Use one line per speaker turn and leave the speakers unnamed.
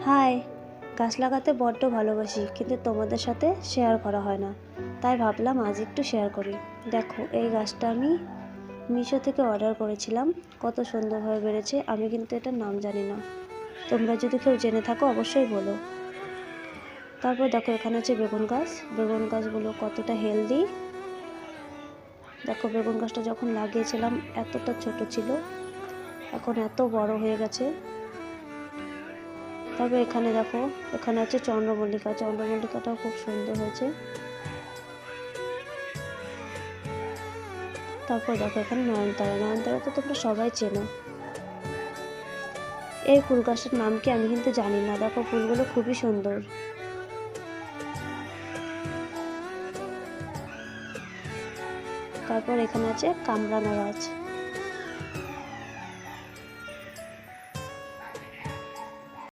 High, গাছ লাগাতে বড্ড ভালোবাসি, কিন্তু তোমাদের সাথে শেয়ার করা হয় না। তাই ভাবলাম আজ একটু শেয়ার করি। দেখো, এই গাছটা আমি মিশো থেকে অর্ডার করেছিলাম। কত সুন্দরভাবে বেড়েছে। আমি কিন্তু এটার নাম জানি না, তোমরা যদি কেউ জেনে থাকো অবশ্যই বলো। তারপর দেখো, এখানে আছে বেগুন গাছ। বেগুন গাছগুলো কতটা হেলদি। দেখো, বেগুন গাছটা যখন লাগিয়েছিলাম এতটা ছোট ছিল, এখন এত বড় হয়ে গেছে। তবে এখানে দেখো, এখানে আছে চন্দ্রমল্লিকা। চন্দ্রমল্লিকাটাও খুব সুন্দর হয়েছে। তারপর দেখো, এখানে নয়নতারা। নয়নতারা তো তোমরা সবাই চেনো। এই ফুল গাছটার নাম কি আমি কিন্তু জানি না। দেখো, ফুলগুলো খুবই সুন্দর। তারপর এখানে আছে কামরাঙা গাছ।